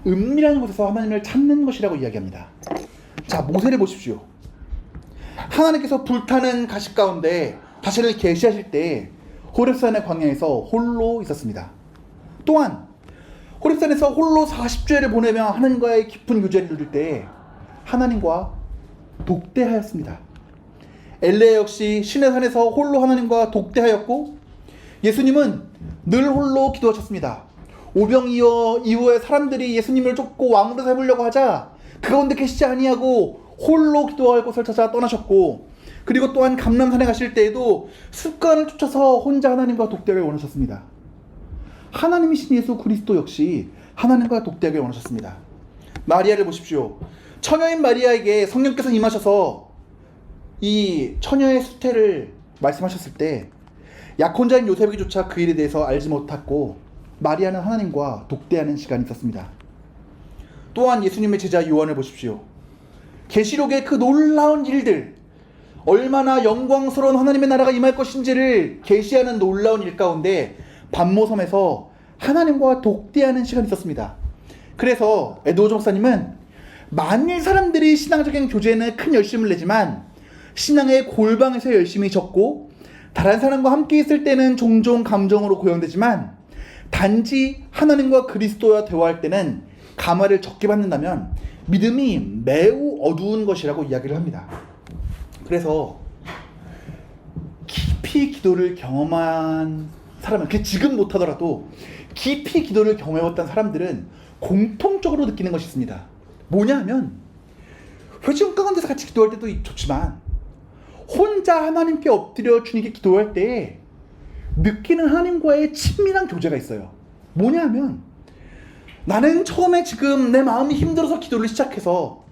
은밀한 곳에서 하나님을 찾는 것이라고 이야기합니다. 자, 모세를 보십시오. 하나님께서 불타는 가시 가운데 자신을 계시하실 때 호렙산의 광야에서 홀로 있었습니다. 또한 호렙산에서 홀로 40주일을 보내며 하나님과의 깊은 교제를 누릴 때 하나님과 독대하였습니다. 엘레 역시 시내산에서 홀로 하나님과 독대하였고 예수님은 늘 홀로 기도하셨습니다. 오병 이후에 사람들이 예수님을 쫓고 왕으로 삼으려고 하자 그 가운데 계시지 아니하고 홀로 기도할 곳을 찾아 떠나셨고, 그리고 또한 감람산에 가실 때에도 습관을 쫓아서 혼자 하나님과 독대하길 원하셨습니다. 하나님이신 예수 그리스도 역시 하나님과 독대하길 원하셨습니다. 마리아를 보십시오. 처녀인 마리아에게 성령께서 임하셔서 이 처녀의 수태를 말씀하셨을 때 약혼자인 요셉에게조차 그 일에 대해서 알지 못했고 마리아는 하나님과 독대하는 시간이 있었습니다. 또한 예수님의 제자 요한을 보십시오. 계시록의 그 놀라운 일들, 얼마나 영광스러운 하나님의 나라가 임할 것인지를 계시하는 놀라운 일 가운데 반모섬에서 하나님과 독대하는 시간이 있었습니다. 그래서 에드워즈 목사님은 만일 사람들이 신앙적인 교제에는 큰 열심을 내지만 신앙의 골방에서 열심히 적고 다른 사람과 함께 있을 때는 종종 감정으로 고용되지만 단지 하나님과 그리스도와 대화할 때는 감화를 적게 받는다면 믿음이 매우 어두운 것이라고 이야기를 합니다. 그래서 깊이 기도를 경험한 사람은, 지금 못하더라도 깊이 기도를 경험해왔던 사람들은 공통적으로 느끼는 것이 있습니다. 뭐냐 하면 회중 가운데서 같이 기도할 때도 좋지만 혼자 하나님께 엎드려 주님께 기도할 때 느끼는 하나님과의 친밀한 교제가 있어요. 뭐냐 하면 나는 처음에 지금 내 마음이 힘들어서 기도를 시작해서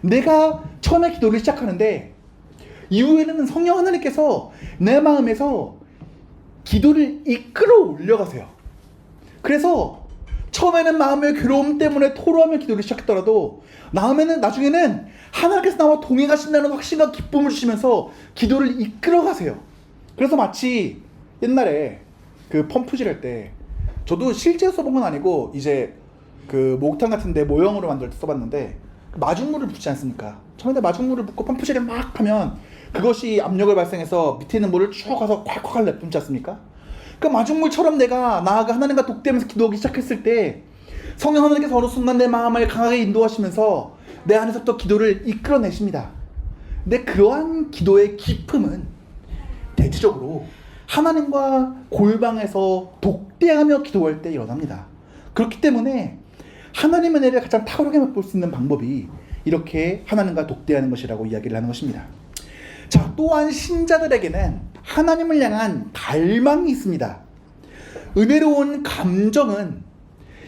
내가 처음에 기도를 시작하는데 이후에는 성령 하나님께서 내 마음에서 기도를 이끌어 올려가세요. 그래서 처음에는 마음의 괴로움 때문에 토로하며 기도를 시작했더라도 나중에는 하나님께서 나와 동행하신다는 확신과 기쁨을 주시면서 기도를 이끌어 가세요. 그래서 마치 옛날에 그 펌프질 할 때, 저도 실제 써본 건 아니고 이제 그 목욕탕 같은데 모형으로 만들 때 써봤는데 마중물을 붓지 않습니까? 처음에 마중물을 붓고 펌프질을 막 하면 그것이 압력을 발생해서 밑에 있는 물을 쭉 가서 콸콸 내뿜지 않습니까? 그 마중물처럼 내가 나아가 하나님과 독대하면서 기도하기 시작했을 때 성령 하나님께서 어느 순간 내 마음을 강하게 인도하시면서 내 안에서부터 기도를 이끌어내십니다. 근데 그러한 기도의 기쁨은 대체적으로 하나님과 골방에서 독대하며 기도할 때 일어납니다. 그렇기 때문에 하나님의 은혜를 가장 탁월하게 맛볼 수 있는 방법이 이렇게 하나님과 독대하는 것이라고 이야기를 하는 것입니다. 자, 또한 신자들에게는 하나님을 향한 갈망이 있습니다. 은혜로운 감정은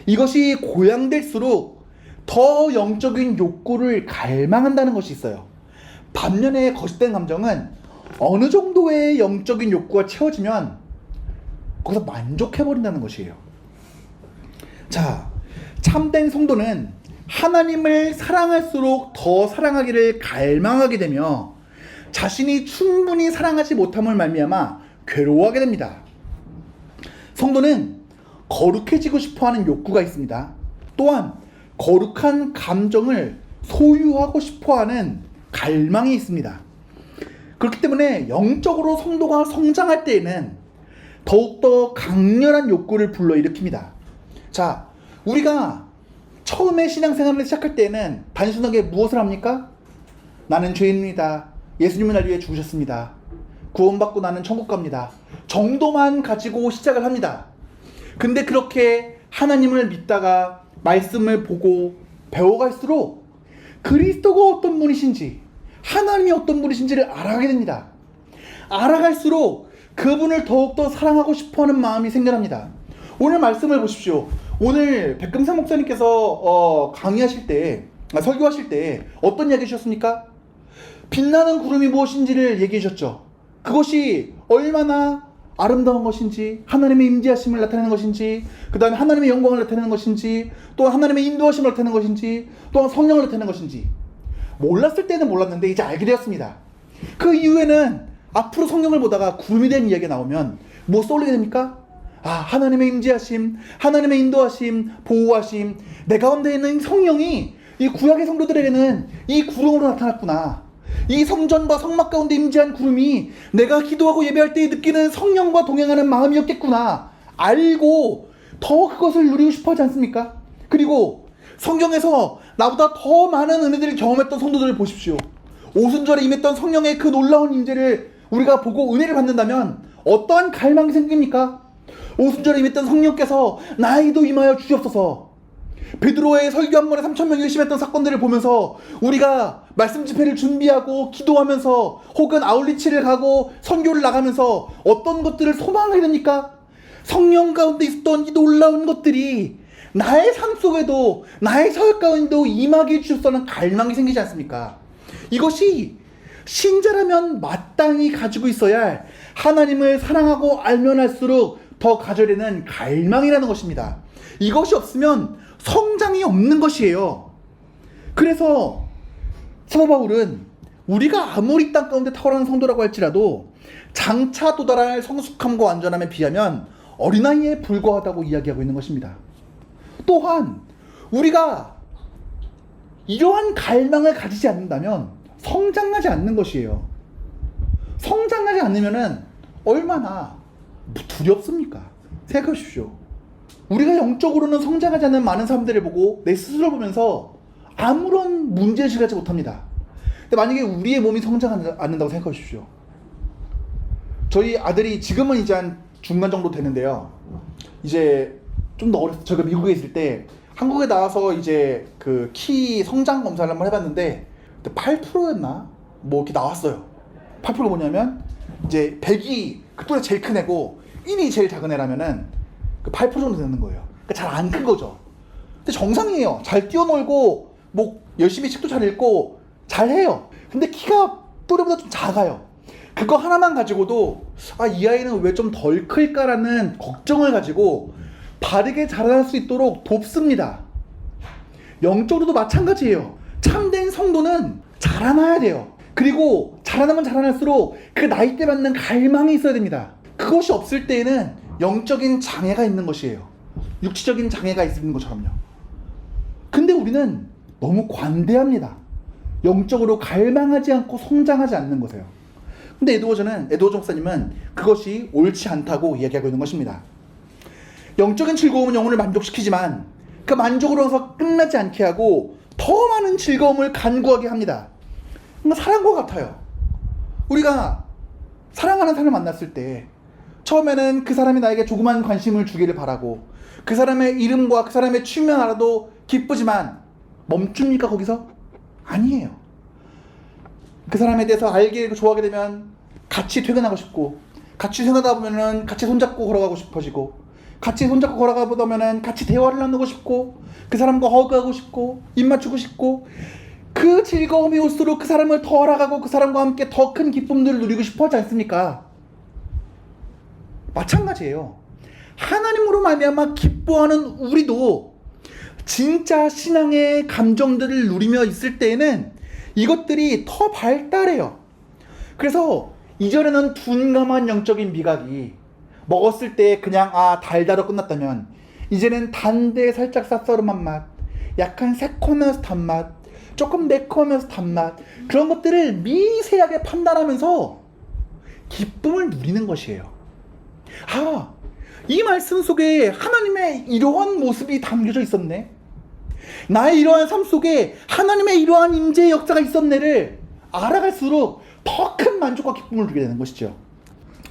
이것이 고양될수록 더 영적인 욕구를 갈망한다는 것이 있어요. 반면에 거짓된 감정은 어느 정도의 영적인 욕구가 채워지면 거기서 만족해버린다는 것이에요. 자, 참된 성도는 하나님을 사랑할수록 더 사랑하기를 갈망하게 되며 자신이 충분히 사랑하지 못함을 말미암아 괴로워하게 됩니다. 성도는 거룩해지고 싶어하는 욕구가 있습니다. 또한 거룩한 감정을 소유하고 싶어하는 갈망이 있습니다. 그렇기 때문에 영적으로 성도가 성장할 때에는 더욱더 강렬한 욕구를 불러일으킵니다. 자, 우리가 처음에 신앙생활을 시작할 때에는 단순하게 무엇을 합니까? 나는 죄인입니다. 예수님은 날 위해 죽으셨습니다. 구원받고 나는 천국 갑니다. 정도만 가지고 시작을 합니다. 근데 그렇게 하나님을 믿다가 말씀을 보고 배워갈수록 그리스도가 어떤 분이신지, 하나님이 어떤 분이신지를 알아가게 됩니다. 알아갈수록 그분을 더욱더 사랑하고 싶어하는 마음이 생겨납니다. 오늘 말씀을 보십시오. 오늘 백금상 목사님께서 강의하실 때, 설교하실 때 어떤 이야기 주셨습니까? 빛나는 구름이 무엇인지를 얘기해 주셨죠. 그것이 얼마나 아름다운 것인지, 하나님의 임재하심을 나타내는 것인지, 그 다음에 하나님의 영광을 나타내는 것인지, 또 하나님의 인도하심을 나타내는 것인지, 또한 성령을 나타내는 것인지 몰랐을 때는 몰랐는데 이제 알게 되었습니다. 그 이후에는 앞으로 성경을 보다가 구름에 대한 이야기가 나오면 무엇을 떠올리게 됩니까? 아, 하나님의 임재하심, 하나님의 인도하심, 보호하심, 내 가운데 있는 성령이 이 구약의 성도들에게는 이 구름으로 나타났구나. 이 성전과 성막 가운데 임재한 구름이 내가 기도하고 예배할 때 느끼는 성령과 동행하는 마음이었겠구나 알고 더 그것을 누리고 싶어 하지 않습니까? 그리고 성경에서 나보다 더 많은 은혜들을 경험했던 성도들을 보십시오. 오순절에 임했던 성령의 그 놀라운 임재를 우리가 보고 은혜를 받는다면 어떠한 갈망이 생깁니까? 오순절에 임했던 성령께서 나에게도 임하여 주시옵소서. 베드로의 설교 한 번에 3,000명이 열심히 사건들을 보면서 우리가 말씀 집회를 준비하고 기도하면서 혹은 아울리치를 가고 선교를 나가면서 어떤 것들을 소망하게 됩니까? 성령 가운데 있었던 이 놀라운 것들이 나의 삶 속에도, 나의 사역 가운데도 임하게 해주셨다는 갈망이 생기지 않습니까? 이것이 신자라면 마땅히 가지고 있어야 할 하나님을 사랑하고 알면 할수록 더 가져야 되는 갈망이라는 것입니다. 이것이 없으면 성장이 없는 것이에요. 그래서 사도 바울은 우리가 아무리 땅 가운데 탁월한 성도라고 할지라도 장차 도달할 성숙함과 완전함에 비하면 어린아이에 불과하다고 이야기하고 있는 것입니다. 또한 우리가 이러한 갈망을 가지지 않는다면 성장하지 않는 것이에요. 성장하지 않으면 얼마나 두렵습니까? 생각하십시오. 우리가 영적으로는 성장하지 않는 많은 사람들을 보고 내 스스로 보면서 아무런 문제의식을 하지 못합니다. 근데 만약에 우리의 몸이 성장하지 않는다고 생각하십시오. 저희 아들이 지금은 이제 한 중간 정도 되는데요. 이제 좀 더 어렸을 때, 저희가 미국에 있을 때 한국에 나와서 이제 그 키 성장 검사를 한번 해봤는데 8%였나? 뭐 이렇게 나왔어요. 8%가 뭐냐면 이제 100이 그쪽에 제일 큰 애고 1이 제일 작은 애라면은 그 8% 정도 되는 거예요. 그러니까 잘 안 큰 거죠. 근데 정상이에요. 잘 뛰어놀고 뭐 열심히 책도 잘 읽고 잘 해요. 근데 키가 또래보다 좀 작아요. 그거 하나만 가지고도 아, 이 아이는 왜 좀 덜 클까라는 걱정을 가지고 바르게 자라날 수 있도록 돕습니다. 영적으로도 마찬가지예요. 참된 성도는 자라나야 돼요. 그리고 자라나면 자라날수록 그 나이대 맞는 갈망이 있어야 됩니다. 그것이 없을 때에는 영적인 장애가 있는 것이에요. 육체적인 장애가 있는 것처럼요. 근데 우리는 너무 관대합니다. 영적으로 갈망하지 않고 성장하지 않는 것이에요. 근데 에드워즈 목사님은 그것이 옳지 않다고 이야기하고 있는 것입니다. 영적인 즐거움은 영혼을 만족시키지만 그 만족으로서 끝나지 않게 하고 더 많은 즐거움을 간구하게 합니다. 그러니까 사랑과 같아요. 우리가 사랑하는 사람을 만났을 때 처음에는 그 사람이 나에게 조그만 관심을 주기를 바라고 그 사람의 이름과 그 사람의 취미만 알아도 기쁘지만 멈춥니까 거기서? 아니에요. 그 사람에 대해서 알게 좋아하게 되면 같이 퇴근하고 싶고 같이 생각하다 보면은 같이 손잡고 걸어가고 싶어지고 같이 손잡고 걸어가다 보면은 같이 대화를 나누고 싶고 그 사람과 허그하고 싶고 입 맞추고 싶고 그 즐거움이 올수록 그 사람을 더 알아가고 그 사람과 함께 더 큰 기쁨들을 누리고 싶어 하지 않습니까? 마찬가지예요. 하나님으로 말미암아 기뻐하는 우리도 진짜 신앙의 감정들을 누리며 있을 때에는 이것들이 더 발달해요. 그래서 이전에는 둔감한 영적인 미각이 먹었을 때 그냥 달다로 끝났다면, 이제는 단데 살짝 쌉싸름한 맛, 약간 새콤하면서 단맛, 조금 매콤하면서 단맛, 그런 것들을 미세하게 판단하면서 기쁨을 누리는 것이에요. 이 말씀 속에 하나님의 이러한 모습이 담겨져 있었네, 나의 이러한 삶 속에 하나님의 이러한 임재의 역사가 있었네를 알아갈수록 더 큰 만족과 기쁨을 누리게 되는 것이죠.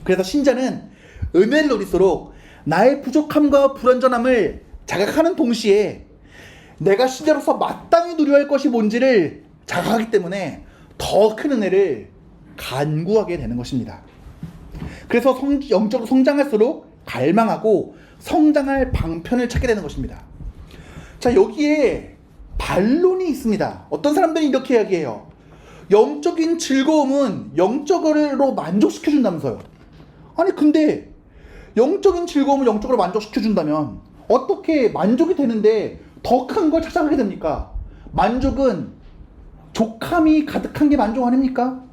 그래서 신자는 은혜를 누릴수록 나의 부족함과 불완전함을 자각하는 동시에 내가 신자로서 마땅히 누려야 할 것이 뭔지를 자각하기 때문에 더 큰 은혜를 간구하게 되는 것입니다. 그래서 영적으로 성장할수록 갈망하고 성장할 방편을 찾게 되는 것입니다. 자, 여기에 반론이 있습니다. 어떤 사람들이 이렇게 이야기해요. 영적인 즐거움은 영적으로 만족시켜준다면서요. 아니, 근데 영적인 즐거움을 영적으로 만족시켜준다면 어떻게 만족이 되는데 더 큰 걸 찾아가게 됩니까? 만족은 족함이 가득한 게 만족 아닙니까?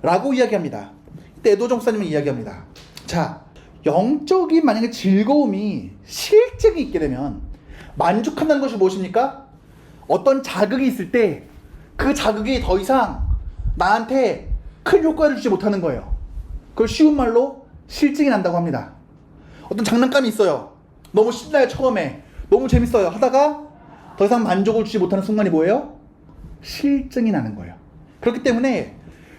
라고 이야기합니다. 이때 에도정 목사님은 이야기합니다. 자, 영적인 만약에 즐거움이 실증이 있게 되면 만족한다는 것이 무엇입니까? 어떤 자극이 있을 때 그 자극이 더 이상 나한테 큰 효과를 주지 못하는 거예요. 그걸 쉬운 말로 실증이 난다고 합니다. 어떤 장난감이 있어요. 너무 신나요. 처음에 너무 재밌어요. 하다가 더 이상 만족을 주지 못하는 순간이 뭐예요? 실증이 나는 거예요. 그렇기 때문에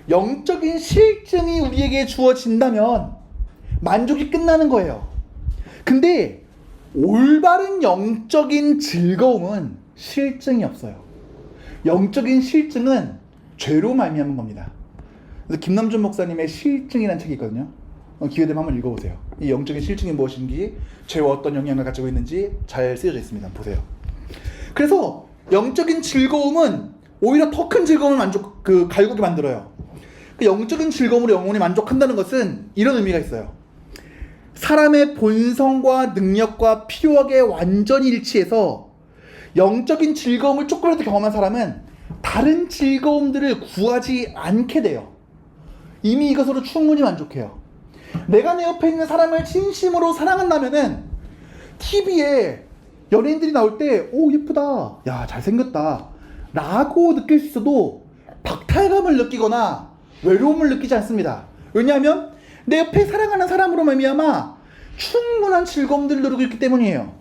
영적인 실증이 우리에게 주어진다면 만족이 끝나는 거예요. 근데 올바른 영적인 즐거움은 실증이 없어요. 영적인 실증은 죄로 말미암은 겁니다. 그래서 김남준 목사님의 실증이라는 책이 있거든요. 기회되면 한번 읽어보세요. 이 영적인 실증이 무엇인지, 죄와 어떤 영향을 가지고 있는지 잘 쓰여져 있습니다. 보세요. 그래서 영적인 즐거움은 오히려 더 큰 즐거움을 갈구게 만들어요. 그 영적인 즐거움으로 영혼이 만족한다는 것은 이런 의미가 있어요. 사람의 본성과 능력과 필요하게 완전히 일치해서 영적인 즐거움을 조금이라도 경험한 사람은 다른 즐거움들을 구하지 않게 돼요. 이미 이것으로 충분히 만족해요. 내가 내 옆에 있는 사람을 진심으로 사랑한다면은 TV에 연예인들이 나올 때 예쁘다, 야 잘생겼다 라고 느낄 수 있어도 박탈감을 느끼거나 외로움을 느끼지 않습니다. 왜냐하면 내 옆에 사랑하는 사람으로 말미암아 충분한 즐거움들을 누리고 있기 때문이에요.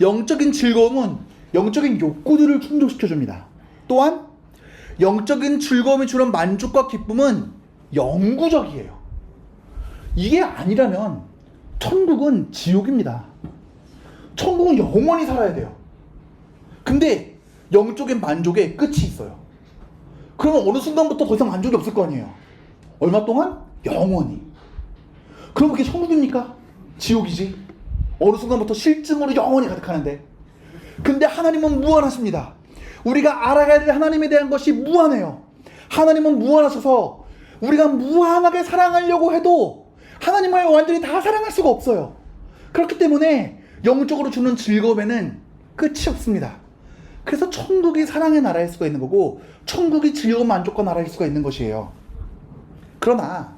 영적인 즐거움은 영적인 욕구들을 충족시켜줍니다. 또한 영적인 즐거움이 주는 만족과 기쁨은 영구적이에요. 이게 아니라면 천국은 지옥입니다. 천국은 영원히 살아야 돼요. 근데 영적인 만족에 끝이 있어요. 그러면 어느 순간부터 더 이상 만족이 없을 거 아니에요. 얼마 동안? 영원히. 그럼 그게 천국입니까? 지옥이지. 어느 순간부터 실증으로 영원히 가득하는데. 근데 하나님은 무한하십니다. 우리가 알아가야 될 하나님에 대한 것이 무한해요. 하나님은 무한하셔서 우리가 무한하게 사랑하려고 해도 하나님을 완전히 다 사랑할 수가 없어요. 그렇기 때문에 영적으로 주는 즐거움에는 끝이 없습니다. 그래서 천국이 사랑의 나라일 수가 있는 거고, 천국이 즐거움 만족과 나라일 수가 있는 것이에요. 그러나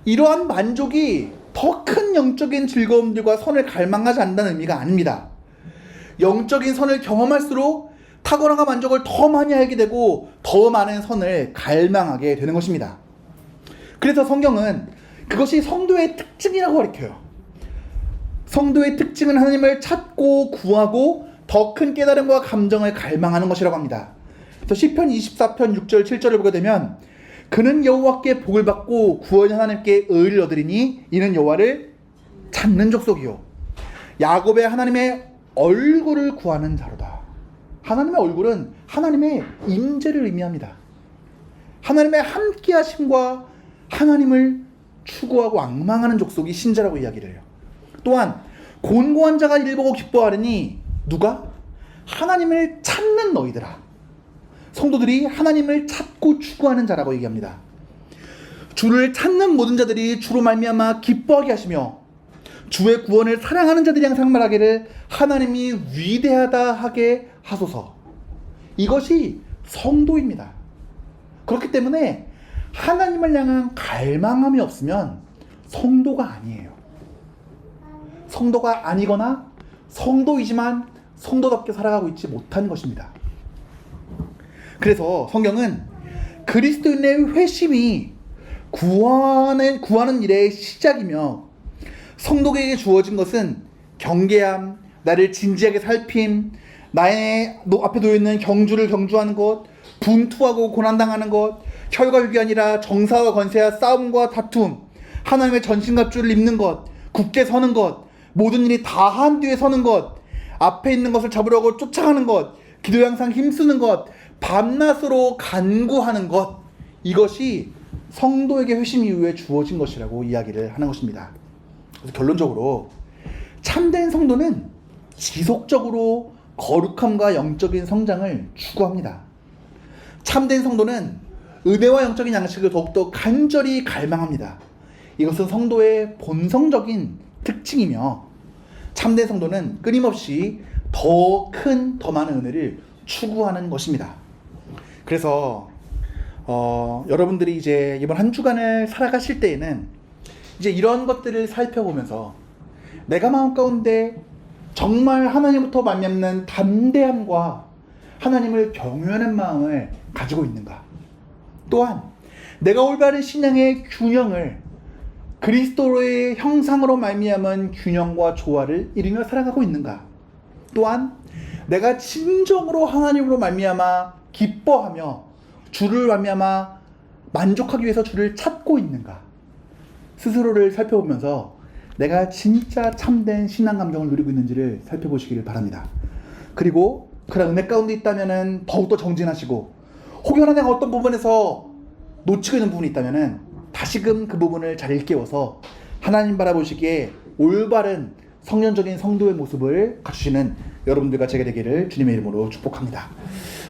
이러한 만족이 더 큰 영적인 즐거움들과 선을 갈망하지 않는다는 의미가 아닙니다. 영적인 선을 경험할수록 탁월함과 만족을 더 많이 알게 되고 더 많은 선을 갈망하게 되는 것입니다. 그래서 성경은 그것이 성도의 특징이라고 가르쳐요. 성도의 특징은 하나님을 찾고 구하고 더 큰 깨달음과 감정을 갈망하는 것이라고 합니다. 그래서 시편 24편 6절 7절을 보게 되면, 그는 여호와께 복을 받고 구원이 하나님께 의를 얻으리니 이는 여호와를 찾는 족속이요 야곱의 하나님의 얼굴을 구하는 자로다. 하나님의 얼굴은 하나님의 임재를 의미합니다. 하나님의 함께하심과 하나님을 추구하고 앙망하는 족속이 신자라고 이야기를 해요. 또한 곤고한 자가 이를 보고 기뻐하리니 누가? 하나님을 찾는 너희들아. 성도들이 하나님을 찾고 추구하는 자라고 얘기합니다. 주를 찾는 모든 자들이 주로 말미암아 기뻐하게 하시며 주의 구원을 사랑하는 자들이 항상 말하기를 하나님이 위대하다 하게 하소서. 이것이 성도입니다. 그렇기 때문에 하나님을 향한 갈망함이 없으면 성도가 아니에요. 성도가 아니거나 성도이지만 성도답게 살아가고 있지 못한 것입니다. 그래서 성경은 그리스도인의 회심이 구하는 일의 시작이며 성도에게 주어진 것은 경계함, 나를 진지하게 살핌, 나의 앞에 놓여있는 경주를 경주하는 것, 분투하고 고난당하는 것, 혈과 육이 아니라 정사와 권세와 싸움과 다툼, 하나님의 전신갑주를 입는 것, 굳게 서는 것, 모든 일이 다 한 뒤에 서는 것, 앞에 있는 것을 잡으려고 쫓아가는 것, 기도에 항상 힘쓰는 것, 밤낮으로 간구하는 것, 이것이 성도에게 회심 이후에 주어진 것이라고 이야기를 하는 것입니다. 그래서 결론적으로 참된 성도는 지속적으로 거룩함과 영적인 성장을 추구합니다. 참된 성도는 은혜와 영적인 양식을 더욱더 간절히 갈망합니다. 이것은 성도의 본성적인 특징이며 참된 성도는 끊임없이 더 큰, 더 많은 은혜를 추구하는 것입니다. 그래서 여러분들이 이제 이번 한 주간을 살아가실 때에는 이제 이런 것들을 살펴보면서 내가 마음 가운데 정말 하나님부터 말미암는 담대함과 하나님을 경외하는 마음을 가지고 있는가? 또한 내가 올바른 신앙의 균형을 그리스도의 형상으로 말미암은 균형과 조화를 이루며 살아가고 있는가? 또한 내가 진정으로 하나님으로 말미암아 기뻐하며 주를 말미암아 만족하기 위해서 주를 찾고 있는가? 스스로를 살펴보면서 내가 진짜 참된 신앙 감정을 누리고 있는지를 살펴보시기를 바랍니다. 그리고 그런 은혜 가운데 있다면은 더욱더 정진하시고, 혹여나 내가 어떤 부분에서 놓치고 있는 부분이 있다면은 다시금 그 부분을 잘 일깨워서 하나님 바라보시기에 올바른 성령적인 성도의 모습을 갖추시는 여러분들과 제가 되기를 주님의 이름으로 축복합니다.